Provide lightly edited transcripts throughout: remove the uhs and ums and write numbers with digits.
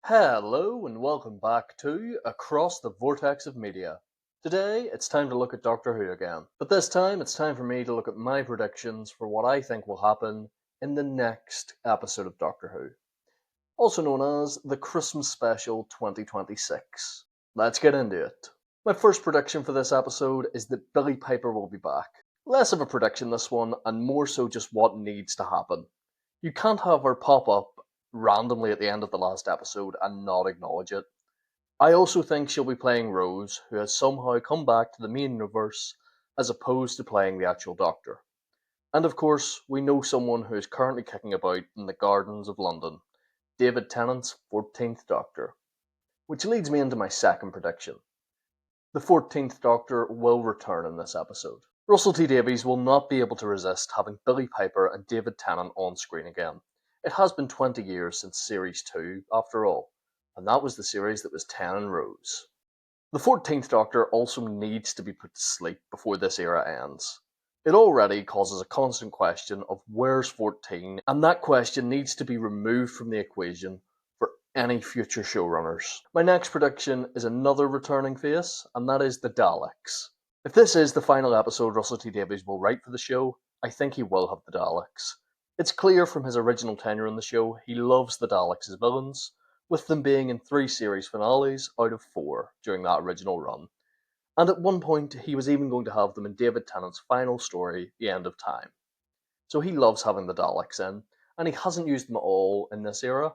Hello and welcome back to Across the Vortex of Media. Today it's time to look at Doctor Who again, but this time it's time for me to look at my predictions for what I think will happen in the next episode of Doctor Who, also known as the Christmas Special 2026. Let's get into it. My first prediction for this episode is that Billie Piper will be back. Less of a prediction this one, and more so just what needs to happen. You can't have her pop up randomly at the end of the last episode and not acknowledge it. I also think she'll be playing Rose, who has somehow come back to the main universe as opposed to playing the actual Doctor. And of course, we know someone who is currently kicking about in the gardens of London, David Tennant's 14th Doctor. Which leads me into my second prediction. The 14th Doctor will return in this episode. Russell T Davies will not be able to resist having Billie Piper and David Tennant on screen again. It has been 20 years since Series 2, after all, and that was the series that was 10 and Rose. The 14th Doctor also needs to be put to sleep before this era ends. It already causes a constant question of where's 14, and that question needs to be removed from the equation for any future showrunners. My next prediction is another returning face, and that is the Daleks. If this is the final episode Russell T Davies will write for the show, I think he will have the Daleks. It's clear from his original tenure on the show he loves the Daleks as villains, with them being in 3 series finales out of 4 during that original run. And at one point he was even going to have them in David Tennant's final story, The End of Time. So he loves having the Daleks in, and he hasn't used them at all in this era,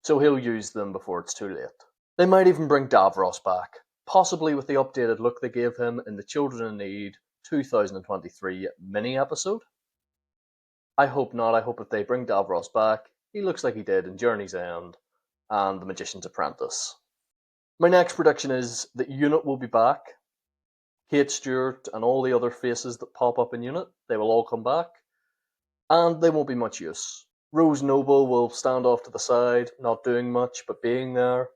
so he'll use them before it's too late. They might even bring Davros back, possibly with the updated look they gave him in the Children in Need 2023 mini-episode. I hope not. I hope if they bring Davros back, he looks like he did in Journey's End and The Magician's Apprentice. My next prediction is that Unit will be back. Kate Stewart and all the other faces that pop up in Unit, they will all come back. And they won't be much use. Rose Noble will stand off to the side, not doing much, but being there.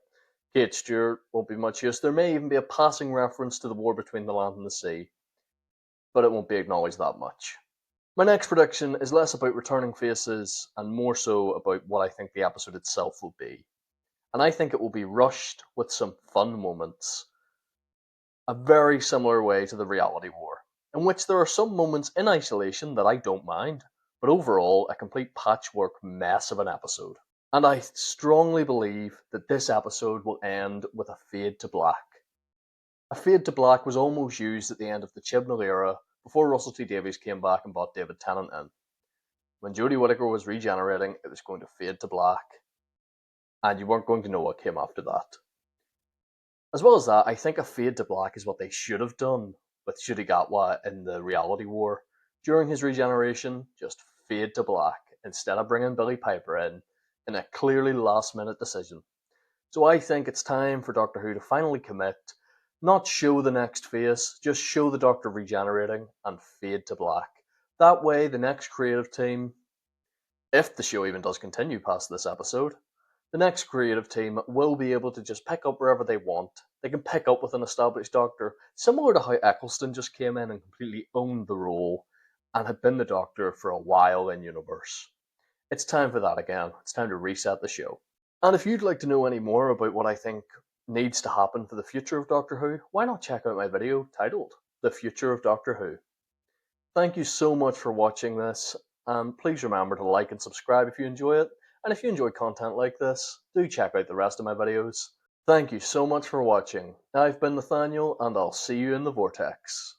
Kate Stewart won't be much use. There may even be a passing reference to the war between the land and the sea, but it won't be acknowledged that much. My next prediction is less about returning faces and more so about what I think the episode itself will be. And I think it will be rushed with some fun moments. A very similar way to the reality war, in which there are some moments in isolation that I don't mind, but overall a complete patchwork mess of an episode. And I strongly believe that this episode will end with a fade to black. A fade to black was almost used at the end of the Chibnall era before Russell T Davies came back and brought David Tennant in. When Jodie Whittaker was regenerating, it was going to fade to black, and you weren't going to know what came after that. As well as that, I think a fade to black is what they should have done with Ncuti Gatwa in the reality war. During his regeneration, just fade to black, instead of bringing Billie Piper in a clearly last-minute decision. So I think it's time for Doctor Who to finally commit, not show the next face, just show the Doctor regenerating and fade to black. That way, the next creative team, if the show even does continue past this episode, the next creative team will be able to just pick up wherever they want. They can pick up with an established Doctor, similar to how Eccleston just came in and completely owned the role and had been the Doctor for a while in universe. It's time for that again. It's time to reset the show. And if you'd like to know any more about what I think needs to happen for the future of Doctor Who, why not check out my video titled The Future of Doctor Who. Thank you so much for watching this, and please remember to like and subscribe if you enjoy it, and if you enjoy content like this, do check out the rest of my videos. Thank you so much for watching. I've been Nathaniel, and I'll see you in the Vortex.